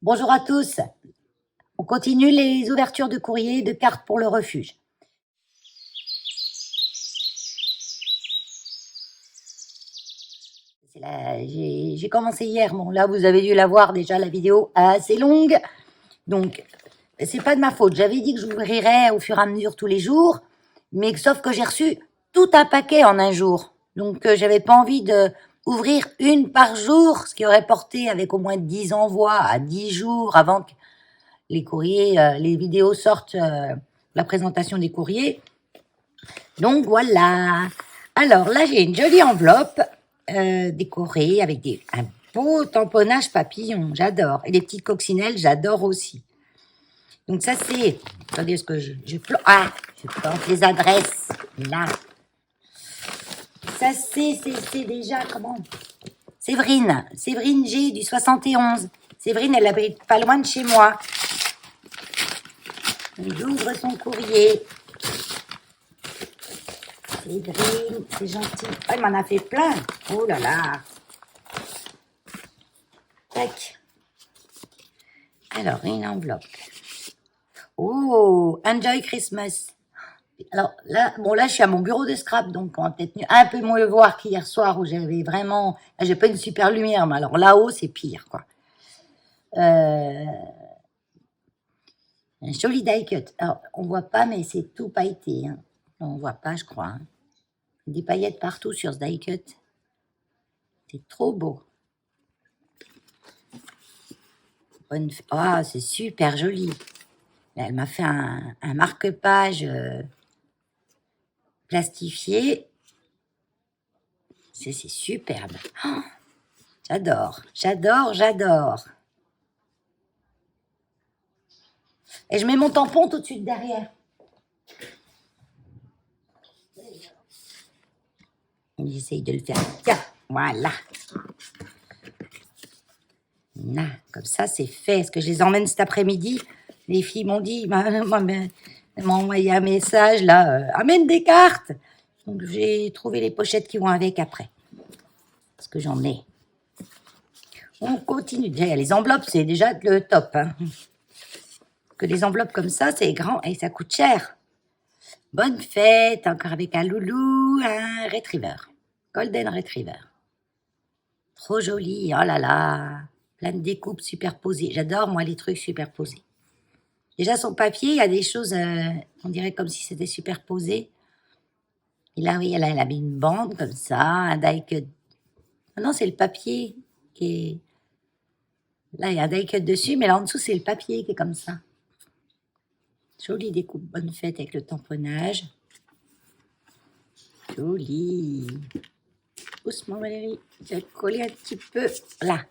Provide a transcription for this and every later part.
Bonjour à tous. On continue les ouvertures de courrier de cartes pour le refuge. J'ai commencé hier. Bon, là, vous avez dû la voir déjà, la vidéo assez longue. Donc, c'est pas de ma faute. J'avais dit que j'ouvrirais au fur et à mesure tous les jours. Mais sauf que j'ai reçu tout un paquet en un jour. Donc, j'avais pas envie de ouvrir une par jour, ce qui aurait porté avec au moins 10 envois à 10 jours avant que les courriers, les vidéos sortent, la présentation des courriers. Donc voilà. Alors là, j'ai une jolie enveloppe décorée avec un beau tamponnage papillon. J'adore. Et les petites coccinelles, j'adore aussi. Donc ça, c'est... Attendez, ce que je plante les adresses. Là. Ça, c'est déjà... Comment? Séverine G du 71. Séverine, elle habite pas loin de chez moi. J'ouvre son courrier. Séverine, c'est gentil. Oh, il m'en a fait plein. Oh là là. Tac. Alors, une enveloppe. Oh, Enjoy Christmas. Alors là, bon là, je suis à mon bureau de scrap, donc on va peut-être un peu moins le voir qu'hier soir où j'avais vraiment... Là, j'ai pas une super lumière, mais alors là-haut, c'est pire, quoi. Un joli die cut. Alors, on voit pas, mais c'est tout pailleté. Hein. On voit pas, je crois. Hein. Des paillettes partout sur ce die cut. C'est trop beau. Ah, c'est super joli. Elle m'a fait un marque-page plastifié. C'est superbe. Oh, j'adore. Et je mets mon tampon tout de suite derrière. J'essaye de le faire. Tiens, voilà. Là, comme ça, c'est fait. Est-ce que je les emmène cet après-midi? Les filles m'ont dit, elles m'ont envoyé un message, là, amène des cartes. Donc, j'ai trouvé les pochettes qui vont avec après. Parce que j'en ai. On continue. Déjà, les enveloppes, c'est déjà le top. Hein. Que des enveloppes comme ça, c'est grand et ça coûte cher. Bonne fête, encore avec un loulou, un retriever. Golden retriever. Trop joli, oh là là. Plein de découpes superposées. J'adore, moi, les trucs superposés. Déjà, son papier, il y a des choses, on dirait comme si c'était superposé. Et là, oui, elle a mis une bande comme ça, un die cut. Ah non, c'est le papier qui est... Là, il y a un die cut dessus, mais là, en dessous, c'est le papier qui est comme ça. Jolie découpe, bonne fête avec le tamponnage. Joli. Doucement, Valérie. Je vais coller un petit peu. Là.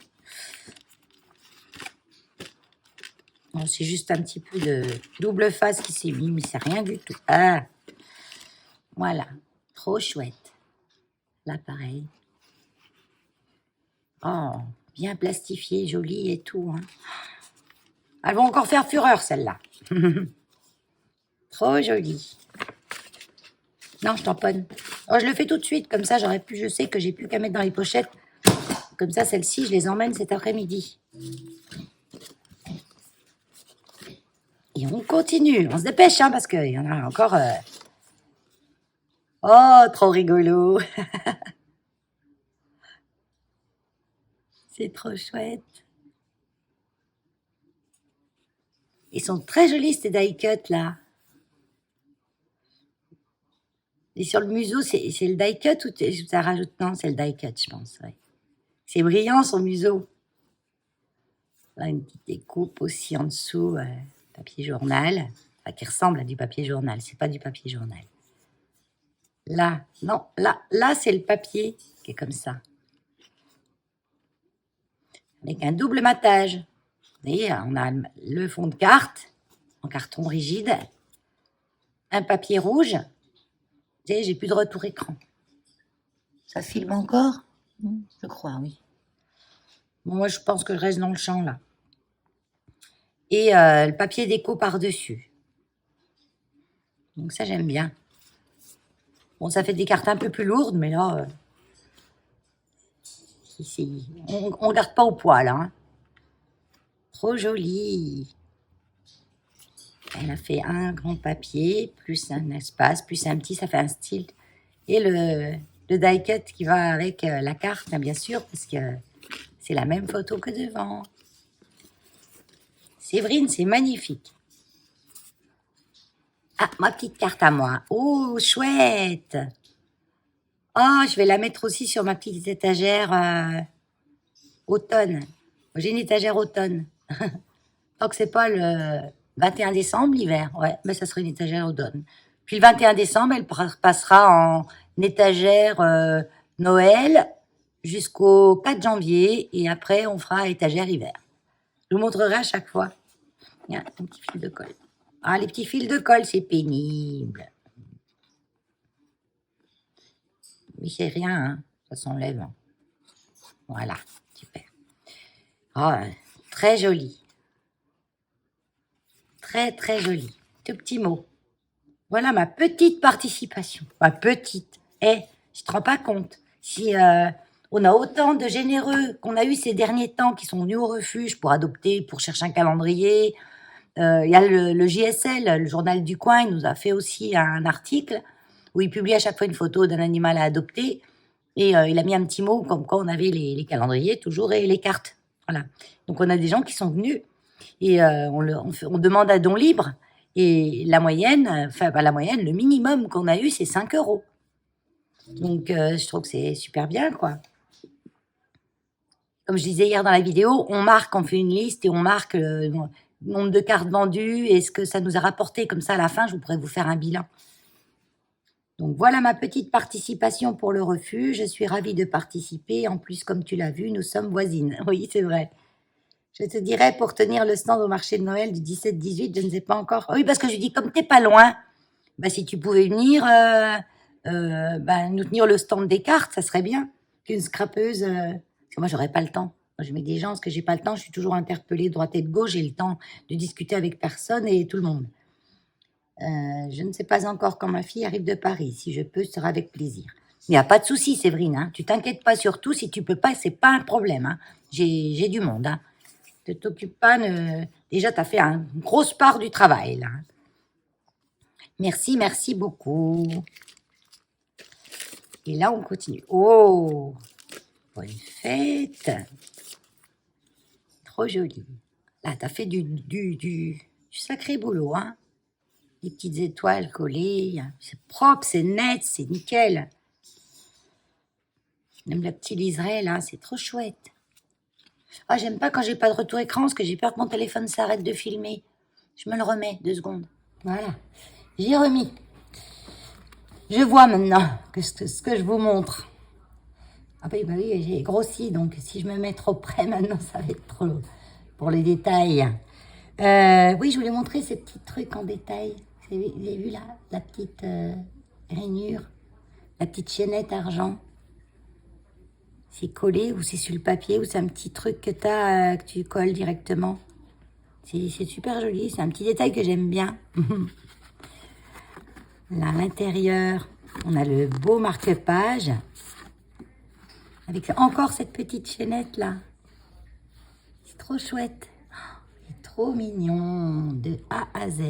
Bon, c'est juste un petit peu de double face qui s'est mis, mais c'est rien du tout. Ah. Voilà. Trop chouette. Là, pareil. Oh, bien plastifié, joli et tout. Hein. Elles vont encore faire fureur, celle-là. Trop jolie. Non, je tamponne. Oh, je le fais tout de suite, comme ça, je sais que j'ai plus qu'à mettre dans les pochettes. Comme ça, celles-ci, je les emmène cet après-midi. Et on continue. On se dépêche, hein, parce qu'il y en a encore... Oh, trop rigolo. C'est trop chouette. Ils sont très jolis, ces die cuts, là. Et sur le museau, c'est le die cut ou ça rajoute? Non, c'est le die cut, je pense. Ouais. C'est brillant, son museau. Là, une petite découpe aussi en dessous, papier journal. Enfin, qui ressemble à du papier journal. C'est pas du papier journal. Là, non, là, c'est le papier qui est comme ça. Avec un double matage. Vous voyez, on a le fond de carte, en carton rigide, un papier rouge. Vous voyez, j'ai plus de retour écran. Ça filme encore? Je crois, oui. Bon, moi, je pense que je reste dans le champ, là. Et le papier déco par-dessus. Donc ça, j'aime bien. Bon, ça fait des cartes un peu plus lourdes, mais là, on ne garde pas au poids, là. Hein. Trop joli. Elle a fait un grand papier, plus un espace, plus un petit, ça fait un style. Et le die cut qui va avec la carte, hein, bien sûr, parce que c'est la même photo que devant. Séverine, c'est magnifique. Ah, ma petite carte à moi. Oh, chouette. Oh, je vais la mettre aussi sur ma petite étagère automne. J'ai une étagère automne. Tant que c'est pas le 21 décembre, l'hiver. Ouais, mais ça serait une étagère automne. Puis le 21 décembre, elle passera en étagère Noël jusqu'au 4 janvier. Et après, on fera étagère hiver. Je vous montrerai à chaque fois. Il y a un petit fil de colle. Ah, les petits fils de colle, c'est pénible. Mais c'est rien, hein. Ça s'enlève. Voilà, super. Oh, très joli. Très, très joli. Tout petit mot. Voilà ma petite participation. Ma petite. Eh, je te rends pas compte. Si on a autant de généreux qu'on a eu ces derniers temps qui sont venus au refuge pour adopter, pour chercher un calendrier. Il y a le JSL, le journal du coin, il nous a fait aussi un article où il publie à chaque fois une photo d'un animal à adopter. Et il a mis un petit mot comme quoi on avait les calendriers toujours et les cartes. Voilà. Donc on a des gens qui sont venus et on demande à don libre. Et la moyenne, enfin pas la moyenne, le minimum qu'on a eu, c'est 5 €. Donc je trouve que c'est super bien, quoi. Comme je disais hier dans la vidéo, on marque, on fait une liste et on marque le nombre de cartes vendues et ce que ça nous a rapporté. Comme ça, à la fin, je pourrais vous faire un bilan. Donc voilà ma petite participation pour le refuge. Je suis ravie de participer. En plus, comme tu l'as vu, nous sommes voisines. Oui, c'est vrai. Je te dirais pour tenir le stand au marché de Noël du 17-18, je ne sais pas encore. Oui, parce que je dis, comme t'es pas loin, bah, si tu pouvais venir bah, nous tenir le stand des cartes, ça serait bien. Qu'une scrapeuse, parce que moi, j'aurais pas le temps. Moi, je mets des gens, parce que j'ai pas le temps, je suis toujours interpellée de droite et de gauche, j'ai le temps de discuter avec personne et tout le monde. Je ne sais pas encore quand ma fille arrive de Paris. Si je peux, ce sera avec plaisir. Il n'y a pas de souci, Séverine. Hein. Tu t'inquiètes pas surtout. Si tu peux pas, c'est pas un problème. Hein. J'ai du monde. Hein. Ne t'occupe pas. Déjà, tu as fait une grosse part du travail. Là. Merci, merci beaucoup. Et là, on continue. Oh, bonne fête. Trop joli. Là, tu as fait du sacré boulot. Hein. Les petites étoiles collées. C'est propre, c'est net, c'est nickel. Même la petite liserée, là, c'est trop chouette. Ah, j'aime pas quand j'ai pas de retour écran, parce que j'ai peur que mon téléphone s'arrête de filmer. Je me le remets, 2 secondes. Voilà. J'ai remis. Je vois maintenant ce que je vous montre. Ah bah oui, j'ai grossi, donc si je me mets trop près maintenant, ça va être trop pour les détails. Oui, je voulais montrer ces petits trucs en détail. Vous avez vu là, la petite rainure, la petite chaînette argent. C'est collé ou c'est sur le papier ou c'est un petit truc que que tu colles directement. C'est super joli, c'est un petit détail que j'aime bien. Là, à l'intérieur, on a le beau marque-page. Avec encore cette petite chaînette là. C'est trop chouette. C'est trop mignon. De A à Z.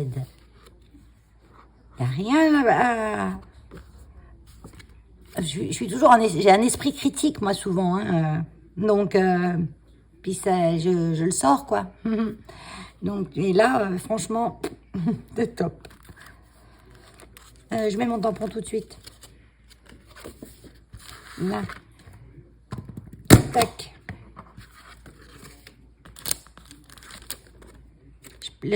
Il n'y a rien là-bas. Je suis toujours j'ai un esprit critique moi souvent. Hein, donc, puis ça, je le sors quoi. Donc, et là, franchement, c'est top. Je mets mon tampon tout de suite. Là. Tac.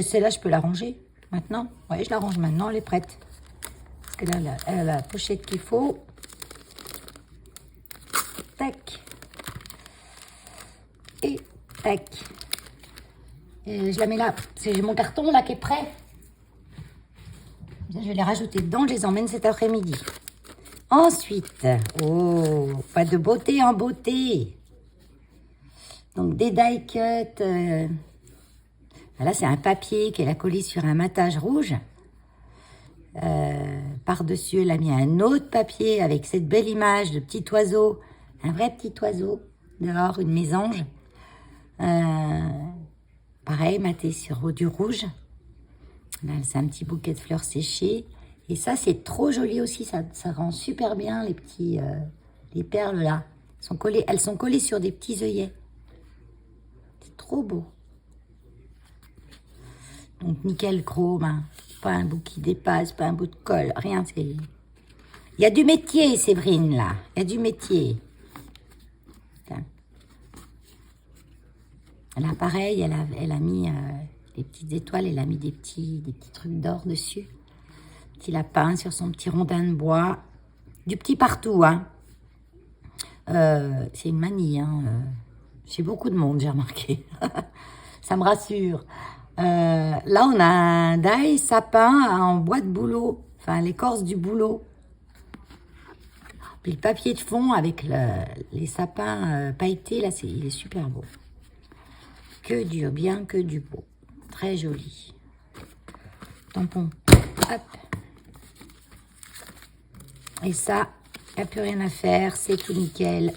Celle-là, je peux la ranger maintenant. Oui, je la range maintenant, elle est prête. Parce que là, elle a la pochette qu'il faut. Tac. Et tac. Et je la mets là. J'ai mon carton là qui est prêt. Je vais les rajouter dedans, je les emmène cet après-midi. Ensuite, oh, pas de beauté en beauté. Donc des die cuts. Là, c'est un papier qu'elle a collé sur un matage rouge. Par-dessus, elle a mis un autre papier avec cette belle image de petit oiseau. Un vrai petit oiseau. Dehors, une mésange. pareil, maté sur du rouge. Là, c'est un petit bouquet de fleurs séchées. Et ça, c'est trop joli aussi. Ça rend super bien les petits, les perles là. Elles sont collées sur des petits œillets. C'est trop beau. Donc nickel chrome, hein. Pas un bout qui dépasse, pas un bout de colle, rien. Il y a du métier, Séverine, là. Il y a du métier. Tiens. Là, pareil, elle a mis les petites étoiles, elle a mis des petits trucs d'or dessus. Petit lapin sur son petit rondin de bois. Du petit partout, hein. C'est une manie, hein. Chez beaucoup de monde, j'ai remarqué. Ça me rassure. Là, on a un die sapin en bois de bouleau. Enfin, l'écorce du bouleau. Puis le papier de fond avec les sapins pailletés, là, il est super beau. Que du bien, que du beau. Très joli. Tampon. Hop. Et ça, il n'y a plus rien à faire. C'est tout nickel.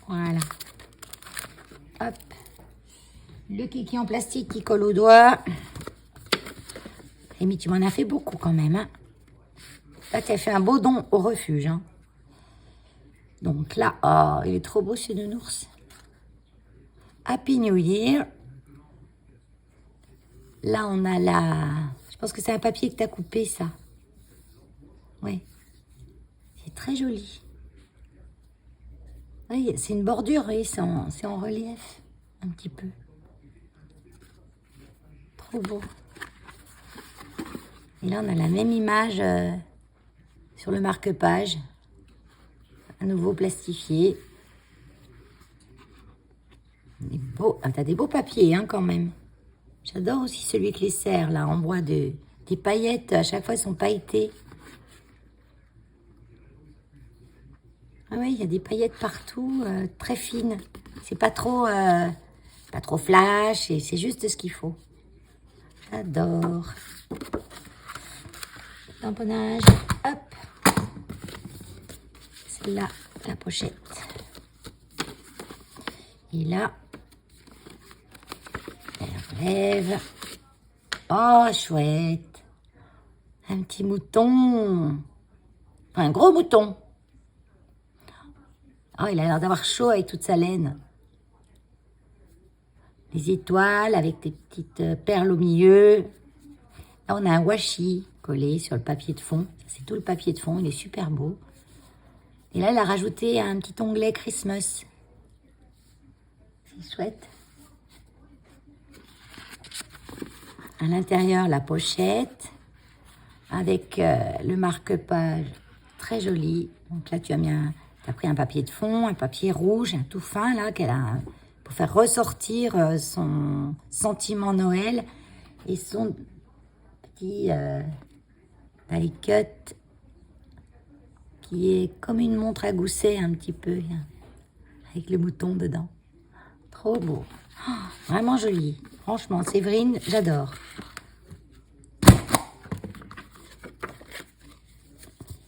Voilà. Hop. Le kiki en plastique qui colle au doigt. Amy, tu m'en as fait beaucoup quand même. Hein. Là, tu as fait un beau don au refuge. Hein. Donc là, oh, il est trop beau ce nounours. Happy New Year. Là, on a la... Je pense que c'est un papier que tu as coupé, ça. Oui. C'est très joli. Oui, c'est une bordure, oui, c'est en relief. Un petit peu. Trop beau. Et là, on a la même image sur le marque-page. À nouveau plastifié. T'as des beaux papiers, hein, quand même. J'adore aussi celui avec les serres, là. On voit des paillettes. À chaque fois, elles sont pailletées. Ah oui, il y a des paillettes partout, très fines. C'est pas trop flash, et c'est juste ce qu'il faut. J'adore. Tamponnage, hop. C'est là, la pochette. Et là, elle relève. Oh, chouette. Un petit mouton. Enfin, un gros mouton. Oh, il a l'air d'avoir chaud avec toute sa laine. Les étoiles avec des petites perles au milieu. Là, on a un washi collé sur le papier de fond. C'est tout le papier de fond, il est super beau. Et là, elle a rajouté un petit onglet Christmas. C'est chouette. À l'intérieur, la pochette avec le marque-page très joli. Donc là, tu as pris un papier de fond, un papier rouge, un tout fin là, pour faire ressortir son sentiment Noël et son petit die cut qui est comme une montre à gousset un petit peu, hein, avec le mouton dedans. Trop beau. Oh, vraiment joli. Franchement, Séverine, j'adore.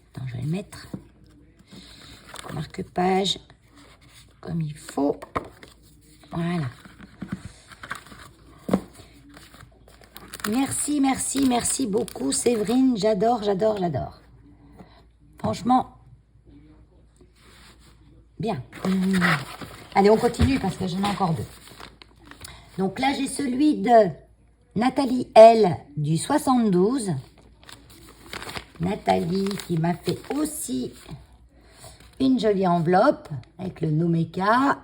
Attends, je vais le mettre. Marque-page comme il faut. Voilà. Merci, merci, merci beaucoup, Séverine. J'adore, j'adore, j'adore. Franchement, bien. Allez, on continue parce que j'en ai encore deux. Donc là, j'ai celui de Nathalie L du 72. Nathalie qui m'a fait aussi une jolie enveloppe avec le Nomeka.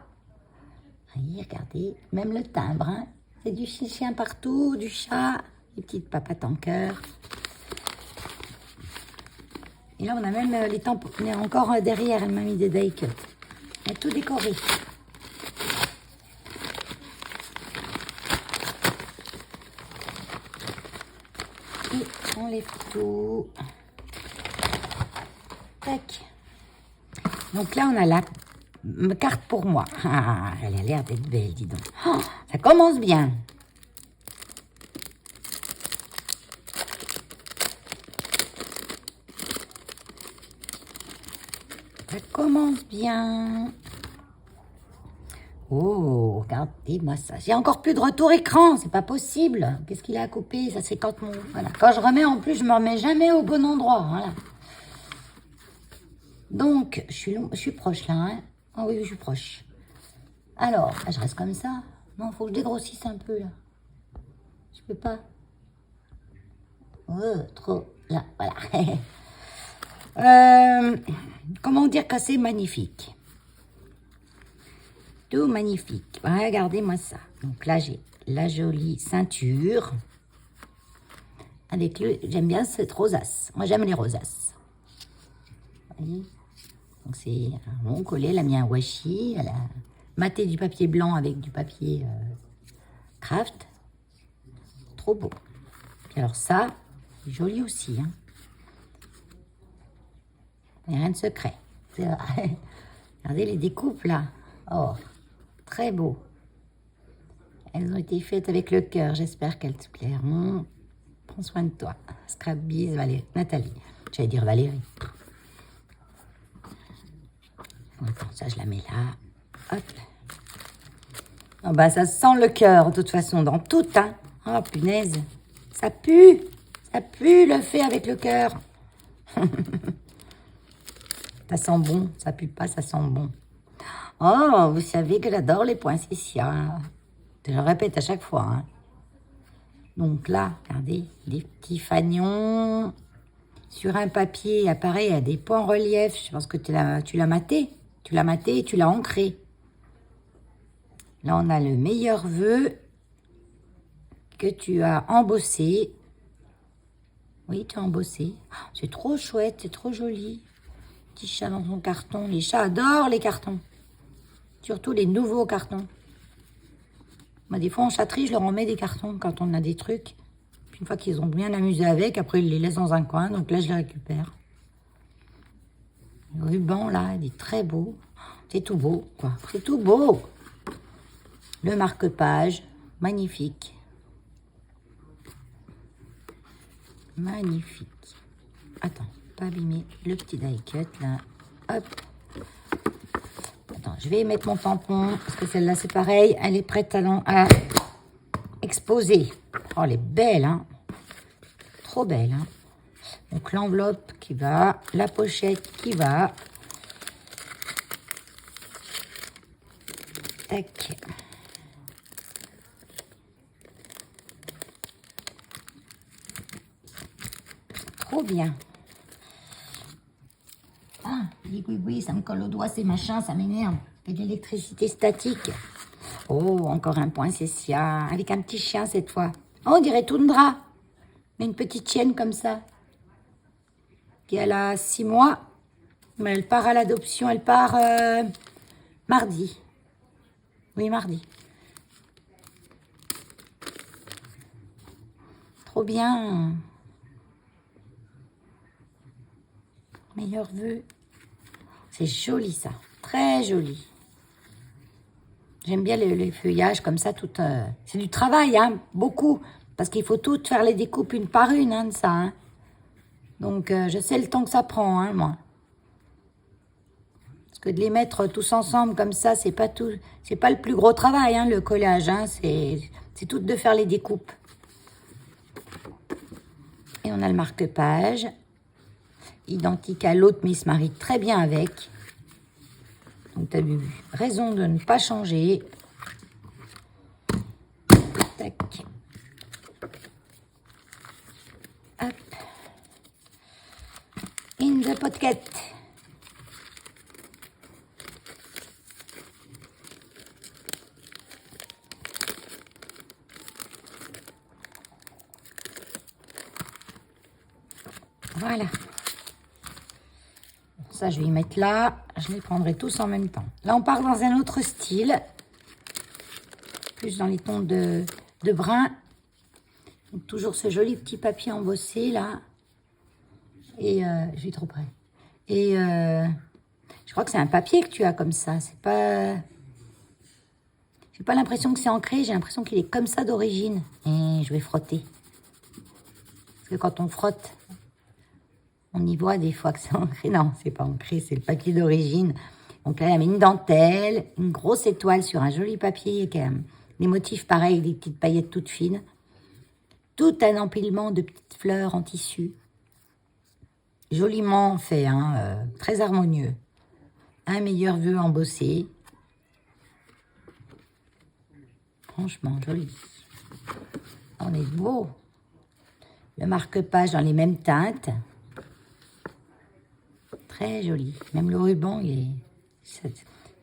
Regardez, même le timbre. Hein. C'est du chien partout, du chat, des petites papates en cœur. Et là, on a même les tampons. On est encore derrière, elle m'a mis des die cuts. Elle est tout décoré. Et on lève tout. Tac. Donc là, on a la carte pour moi. Ah, elle a l'air d'être belle, dis donc. Oh, ça commence bien. Ça commence bien. Oh, regardez-moi ça. J'ai encore plus de retour écran, c'est pas possible. Qu'est-ce qu'il a à couper? Ça c'est quand mon... Voilà. Quand je remets, en plus, je me remets jamais au bon endroit. Voilà. Donc, je suis proche là. Hein. Ah oui, je suis proche. Alors, je reste comme ça. Non, faut que je dégrossisse un peu là. Je peux pas. Oh, trop. Là, voilà. Comment dire que c'est magnifique? Tout magnifique. Regardez-moi ça. Donc là, j'ai la jolie ceinture. Avec le... J'aime bien cette rosace. Moi, j'aime les rosaces. Vous voyez? Donc c'est un rond collé. Elle a mis un washi. Elle a maté du papier blanc avec du papier craft. Trop beau. Puis alors ça, c'est joli aussi. Hein. Il n'y a rien de secret. Regardez les découpes là. Oh, très beau. Elles ont été faites avec le cœur. J'espère qu'elles te plairont. Prends soin de toi. Scrap bise, Valérie. Nathalie. J'allais dire Valérie. Attends, ça je la mets là. Hop. Oh bah ça sent le cœur de toute façon dans tout. Hein. Oh punaise. Ça pue. Ça pue le fait avec le cœur. Ça sent bon. Ça pue pas, ça sent bon. Oh, vous savez que j'adore les poinsettias. Je le répète à chaque fois. Hein. Donc là, regardez, des petits fanions. Sur un papier, appareil, il y a des points en relief. Je pense que tu l'as maté. Tu l'as maté et tu l'as ancré. Là, on a le meilleur vœu que tu as embossé. Oui, tu as embossé. Oh, c'est trop chouette, c'est trop joli. Petit chat dans son carton. Les chats adorent les cartons. Surtout les nouveaux cartons. Moi, des fois, en chatterie, je leur en mets des cartons quand on a des trucs. Puis une fois qu'ils ont bien amusé avec, après, ils les laissent dans un coin. Donc là, je les récupère. Le ruban, là, il est très beau. C'est tout beau, quoi. C'est tout beau. Le marque-page, magnifique. Magnifique. Attends, pas abîmer le petit die cut, là. Hop. Attends, je vais mettre mon tampon, parce que celle-là, c'est pareil. Elle est prête à exposer. Oh, elle est belle, hein. Trop belle, hein. Donc, l'enveloppe qui va, la pochette qui va. Tac. Trop bien. Ah, oui, ça me colle au doigt, ces machins, ça m'énerve. Et de l'électricité statique. Oh, encore un poinsettia, avec un petit chien cette fois. Oh, on dirait Toundra. Mais une petite chienne comme ça. Qui elle a 6 mois. Mais elle part à l'adoption, elle part mardi. Oui, mardi. Trop bien. Meilleur vœu. C'est joli ça, très joli. J'aime bien les feuillages comme ça, tout. C'est du travail, hein, beaucoup. Parce qu'il faut toutes faire les découpes une par une, hein, de ça. Hein. Donc, je sais le temps que ça prend, hein, moi. Parce que de les mettre tous ensemble comme ça, c'est pas tout. C'est pas le plus gros travail, hein, le collage. Hein, c'est tout de faire les découpes. Et on a le marque-page. Identique à l'autre, mais il se marie très bien avec. Donc, tu as eu raison de ne pas changer. Tac. Hop. In the pocket. Voilà. Ça, je vais y mettre là. Je les prendrai tous en même temps. Là, on part dans un autre style. Plus dans les tons de brun. Donc, toujours ce joli petit papier embossé, là. Et je suis trop près. Et je crois que c'est un papier que tu as comme ça. C'est pas... J'ai pas l'impression que c'est ancré. J'ai l'impression qu'il est comme ça d'origine. Et je vais frotter. Parce que quand on frotte... On y voit des fois que c'est ancré. Non, c'est pas ancré, c'est le papier d'origine. Donc là, il y a une dentelle, une grosse étoile sur un joli papier, qui a des motifs pareils, des petites paillettes toutes fines. Tout un empilement de petites fleurs en tissu. Joliment fait, hein, très harmonieux. Un meilleur vœu embossé. Franchement, joli. On est beau. Le marque-page dans les mêmes teintes. Très joli. Même le ruban, il est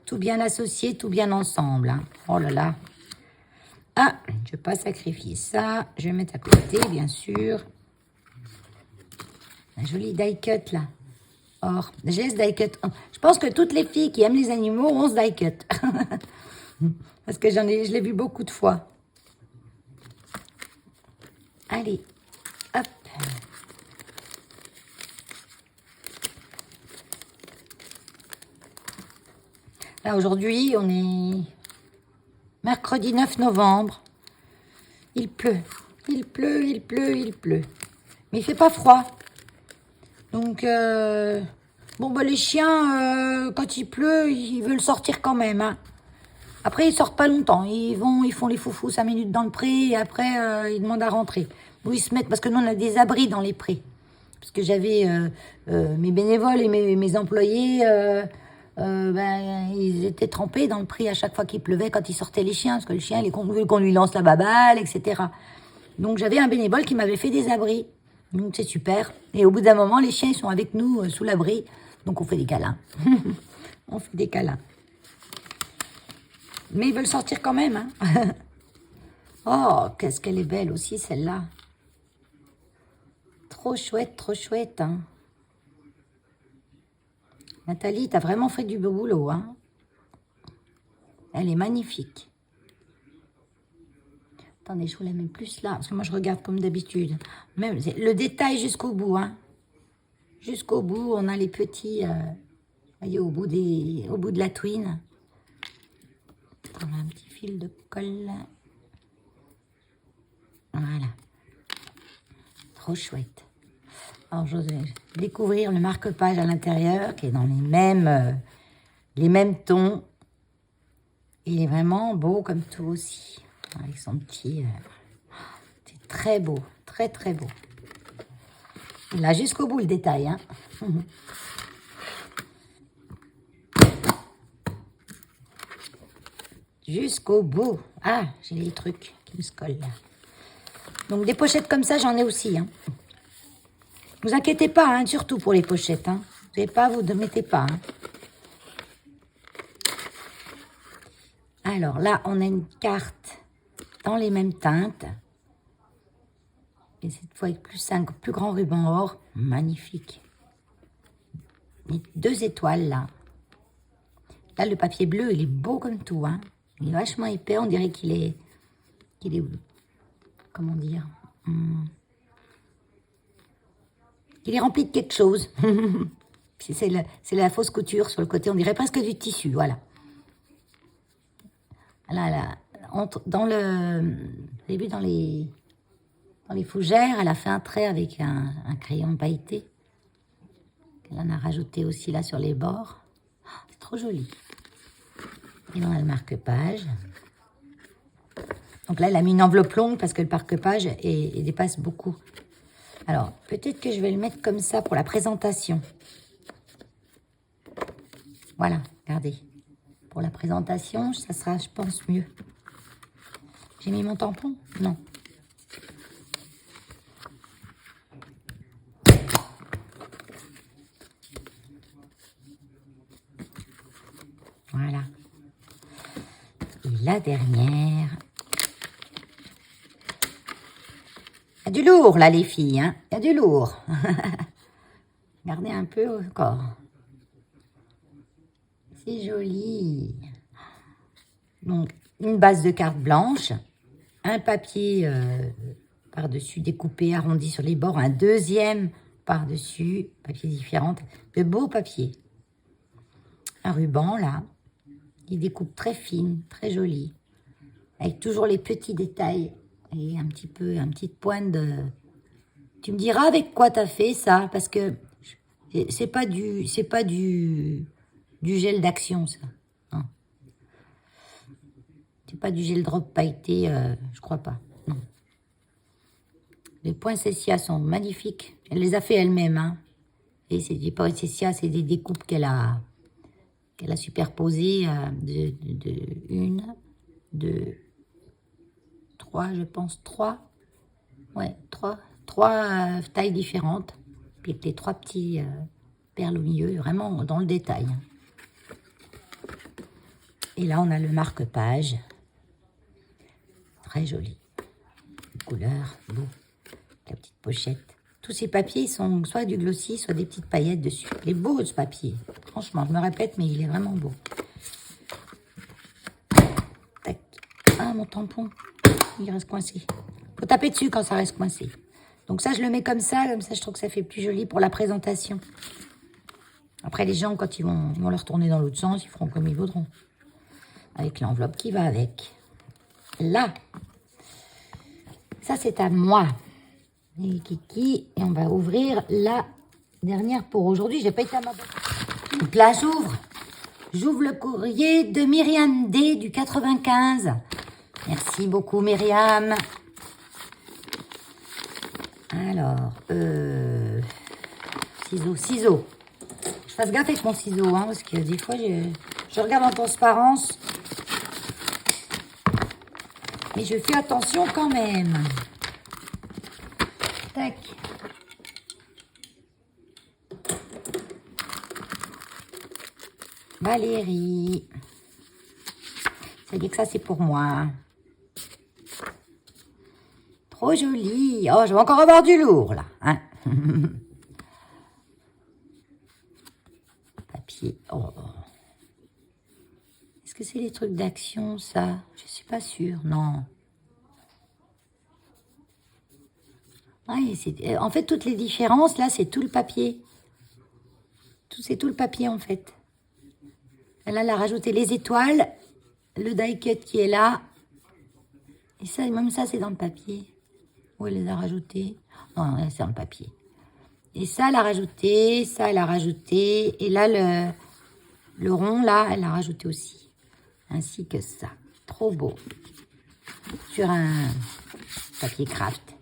tout bien associé, tout bien ensemble. Hein. Oh là là. Ah, je ne vais pas sacrifier ça. Je vais mettre à côté, bien sûr. Un joli die cut, là. Or, j'ai ce die cut. Je pense que toutes les filles qui aiment les animaux ont ce die cut. Parce que je l'ai vu beaucoup de fois. Allez, hop. Là, aujourd'hui, on est mercredi 9 novembre. Il pleut. Il pleut, il pleut, il pleut. Mais il fait pas froid. Donc, bon, bah, les chiens, quand il pleut, ils veulent sortir quand même. Hein. Après, ils sortent pas longtemps. Ils font les foufous 5 minutes dans le pré et après, ils demandent à rentrer. Où ils se mettent, parce que nous, on a des abris dans les prés. Parce que j'avais mes bénévoles et mes employés, ben, ils étaient trempés dans le pré à chaque fois qu'il pleuvait quand ils sortaient les chiens. Parce que le chien, il veut qu'on lui lance la baballe, etc. Donc, j'avais un bénévole qui m'avait fait des abris. Donc, c'est super. Et au bout d'un moment, les chiens, ils sont avec nous sous l'abri. Donc, on fait des câlins. On fait des câlins. Mais ils veulent sortir quand même. Hein. Oh, qu'est-ce qu'elle est belle aussi, celle-là. Trop chouette. Hein. Nathalie, t'as vraiment fait du beau boulot. Hein. Elle est magnifique. Attendez, je vous la mets plus là, parce que moi, je regarde comme d'habitude. Même le détail jusqu'au bout. Hein. Jusqu'au bout, on a les petits... voyez, au bout de la twine. On a un petit fil de colle. Voilà. Trop chouette. Alors, je vais découvrir le marque-page à l'intérieur, qui est dans les mêmes tons. Il est vraiment beau comme tout aussi. Avec son petit... c'est très beau. Très, très beau. Il a jusqu'au bout le détail. Hein. Jusqu'au bout. Ah, j'ai les trucs qui me se collent là. Donc des pochettes comme ça, j'en ai aussi. Hein. Vous inquiétez pas, hein, surtout pour les pochettes. Hein. Vous n'avez pas, vous ne mettez pas. Hein. Alors là, on a une carte dans les mêmes teintes. Et cette fois avec un plus grand ruban or. Magnifique. Et 2 étoiles là. Là, le papier bleu, il est beau comme tout. Hein. Il est vachement épais, on dirait qu'il est... Comment dire Il est rempli de quelque chose. c'est la fausse couture sur le côté, on dirait presque du tissu, voilà. Là, dans les fougères, elle a fait un trait avec un crayon pailleté. Elle en a rajouté aussi là sur les bords. C'est trop joli. Et on a le marque-page. Donc là, elle a mis une enveloppe longue parce que le marque-page dépasse beaucoup. Alors, peut-être que je vais le mettre comme ça pour la présentation. Voilà, regardez. Pour la présentation, ça sera, je pense, mieux. J'ai mis mon tampon? Non. Voilà. Et la dernière. Il y a du lourd, là, les filles. Hein. Il y a du lourd. Regardez un peu encore. C'est joli. Donc, une base de carte blanche. Un papier par-dessus découpé, arrondi sur les bords. Un deuxième par-dessus. Papier différent. De beaux papiers. Un ruban, là. Il découpe très fine, très joli. Avec toujours les petits détails. Et une petite pointe de... Tu me diras avec quoi t'as fait ça, parce que C'est pas du gel d'action, ça. Non. C'est pas du gel drop pailleté, je crois pas. Non. Les poinsettias sont magnifiques. Elle les a fait elle-même, hein. Et c'est des poinsettias, c'est des découpes qu'elle a superposées de 1, 2, 3, je pense, 3. Ouais, 3 tailles différentes. Puis avec les 3 petits perles au milieu, vraiment dans le détail. Et là, on a le marque-page. Très joli. Couleur, beau. La petite pochette. Tous ces papiers sont soit du glossy, soit des petites paillettes dessus. Il est beau, ce papier. Franchement, je me répète, mais il est vraiment beau. Tac. Ah, mon tampon. Il reste coincé. Faut taper dessus quand ça reste coincé. Donc ça, je le mets comme ça, je trouve que ça fait plus joli pour la présentation. Après, les gens, quand ils vont le retourner dans l'autre sens, ils feront comme ils voudront. Avec l'enveloppe qui va avec. Là. Ça, c'est à moi. Et Kiki, et on va ouvrir la dernière pour aujourd'hui. J'ai pas été à ma boîte. Donc là, j'ouvre le courrier de Myriam D du 95. Merci beaucoup, Myriam. Alors, ciseaux. Je fasse gaffe avec mon ciseau, hein, parce que des fois, je regarde en transparence. Mais je fais attention quand même. Tac. Valérie. Ça dit que ça, c'est pour moi. Trop joli. Oh, je vais encore avoir du lourd, là. Hein. Papier. Oh. Est-ce que c'est les trucs d'action, ça? Je suis pas sûre. Non. Ouais, en fait, toutes les différences, là, c'est tout le papier. C'est tout le papier, en fait. Là, elle a rajouté les étoiles, le die cut qui est là. Et ça, même ça, c'est dans le papier. Où elle les a rajoutés? Non, c'est dans le papier. Et ça, elle a rajouté, ça, elle a rajouté. Et là, le rond, là, elle a rajouté aussi. Ainsi que ça. Trop beau. Sur un papier craft.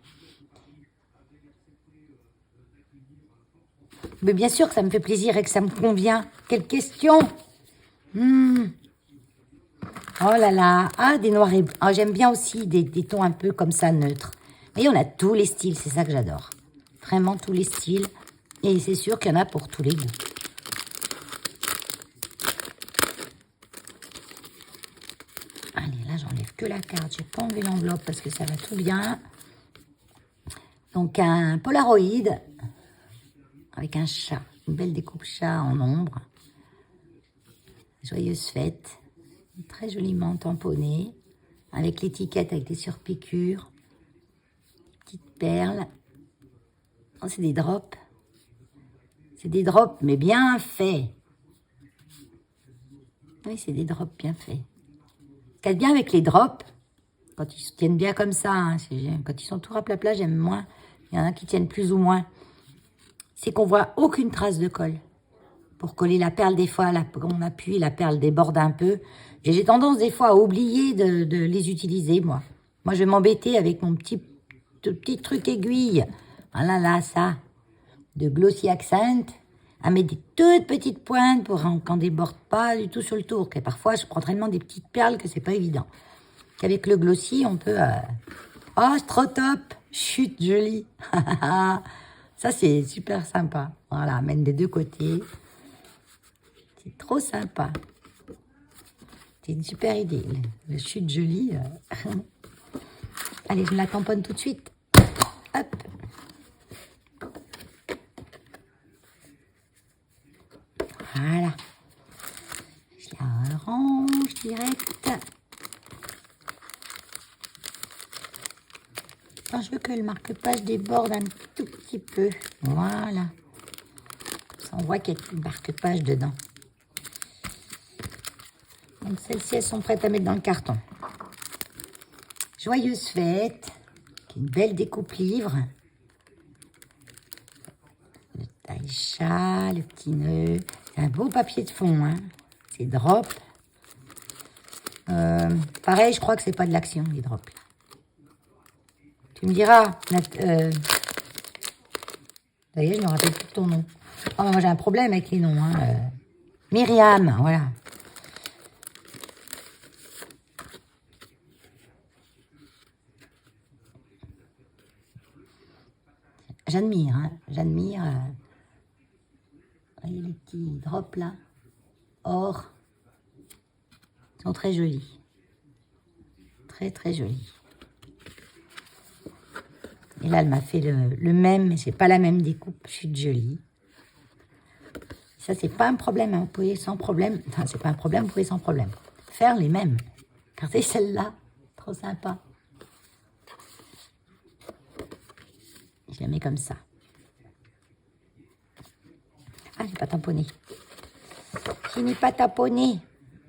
Mais bien sûr que ça me fait plaisir et que ça me convient. Quelle question! Oh là là. Ah, des noirs et blancs. Ah, j'aime bien aussi des tons un peu comme ça, neutres. Mais on a tous les styles, c'est ça que j'adore. Vraiment tous les styles. Et c'est sûr qu'il y en a pour tous les goûts. Allez, là, j'enlève que la carte. J'ai pas enlevé l'enveloppe parce que ça va tout bien. Donc, un Polaroid avec un chat. Une belle découpe chat en ombre. Joyeuse fête. Très joliment tamponné. Avec l'étiquette avec des surpiqûres. Petites perles. Oh, c'est des drops. C'est des drops, mais bien faits. Oui, c'est des drops bien faits. Ce qu'il y a de bien avec les drops, quand ils se tiennent bien comme ça, hein, quand ils sont tout raplapla, j'aime moins. Il y en a qui tiennent plus ou moins. C'est qu'on voit aucune trace de colle. Pour coller la perle, des fois, quand on appuie, la perle déborde un peu. J'ai tendance, des fois, à oublier de les utiliser, moi. Moi, je vais m'embêter avec mon petit truc aiguille. Voilà, là, ça. De Glossy Accent. À mettre des toutes petites pointes pour qu'on ne déborde pas du tout sur le tour. Et parfois, je prends tellement des petites perles que c'est pas évident. Qu'avec le Glossy, on peut... Oh, c'est trop top. Chut, joli. Ça, c'est super sympa. Voilà, mène des deux côtés. C'est trop sympa. C'est une super idée. Le chute joli. Allez, je la tamponne tout de suite. Hop. Voilà. Je la range direct. Quand je veux que le marque-page déborde un tout petit peu. Voilà. Comme ça, on voit qu'il y a tout le marque-page dedans. Donc, celles-ci, elles sont prêtes à mettre dans le carton. Joyeuse fête. Une belle découpe livre. Le taille chat, le petit nœud. C'est un beau papier de fond, hein. C'est drop. Pareil, je crois que c'est pas de l'action, les drops. Tu me diras, d'ailleurs, je me rappelle plus de ton nom. Oh, moi, j'ai un problème avec les noms, hein. Myriam, voilà. J'admire, hein. J'admire. Voyez les petits drops là. Or. Ils sont très jolis. Très, très jolis. Et là, elle m'a fait le même, mais c'est pas la même découpe. Je suis jolie. Ça, c'est pas un problème. Hein. Vous pouvez sans problème. Enfin, c'est pas un problème, vous pouvez sans problème faire les mêmes. Regardez celle-là. Trop sympa. Je la mets comme ça. Ah, j'ai pas tamponné. Je n'ai pas tamponné.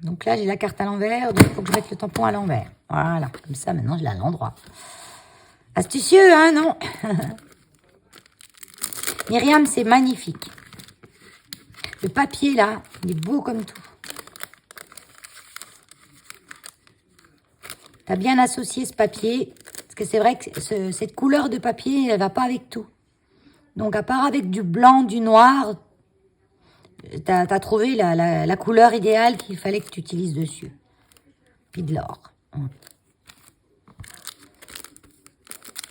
Donc là, j'ai la carte à l'envers. Donc, il faut que je mette le tampon à l'envers. Voilà. Comme ça, maintenant, je l'ai à l'endroit. Astucieux, hein, non? Myriam, c'est magnifique. Le papier, là, il est beau comme tout. Tu as bien associé ce papier. Parce que c'est vrai que cette couleur de papier, elle va pas avec tout. Donc, à part avec du blanc, du noir, tu as trouvé la couleur idéale qu'il fallait que tu utilises dessus. Puis de l'or.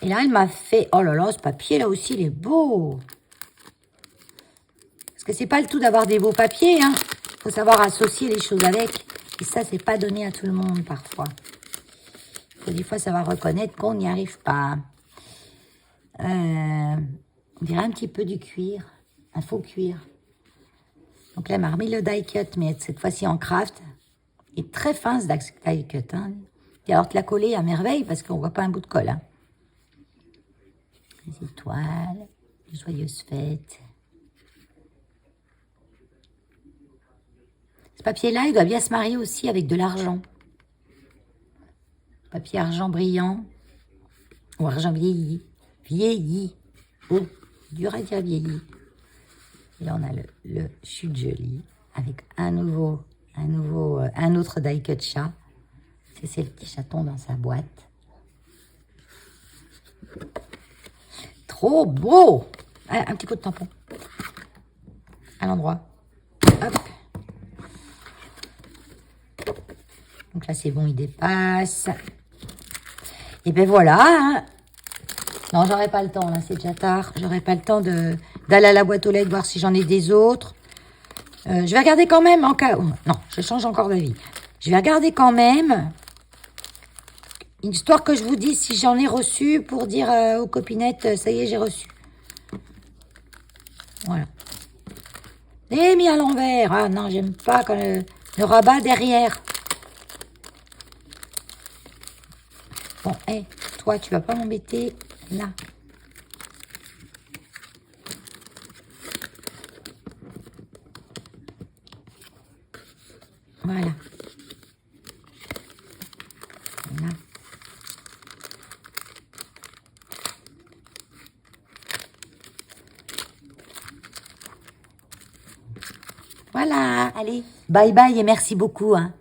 Et là, elle m'a fait... Oh là là, ce papier, là aussi, il est beau. Parce que c'est pas le tout d'avoir des beaux papiers, hein. Faut savoir associer les choses avec. Et ça, c'est pas donné à tout le monde, parfois. Faut des fois savoir reconnaître qu'on n'y arrive pas. On dirait un petit peu du cuir. Un faux cuir. Donc là, elle m'a remis le die cut, mais cette fois-ci en craft. Il est très fin, ce die cut, hein. Et alors, te la coller à merveille, parce qu'on voit pas un bout de colle, hein. Les étoiles, les joyeuses fêtes. Ce papier-là, il doit bien se marier aussi avec de l'argent. Papier argent brillant ou argent vieilli. Vieilli. Oh, dur à dire vieilli. Et là, on a le chute jolie avec un autre die cut chat. C'est le petit chaton dans sa boîte. Trop beau! Ah, un petit coup de tampon. À l'endroit. Hop. Donc là, c'est bon, il dépasse. Et ben voilà. Hein. Non, j'aurais pas le temps, là, c'est déjà tard. J'aurais pas le temps d'aller à la boîte aux lettres, voir si j'en ai des autres. Je vais regarder quand même en cas... Non, je change encore d'avis. Je vais regarder quand même... Histoire que je vous dise si j'en ai reçu pour dire aux copinettes, ça y est, j'ai reçu. Voilà. Et mis à l'envers. Ah non, j'aime pas quand le rabat derrière. Bon, hé, toi, tu vas pas m'embêter là. Voilà. Là. Voilà, allez, bye bye et merci beaucoup, hein.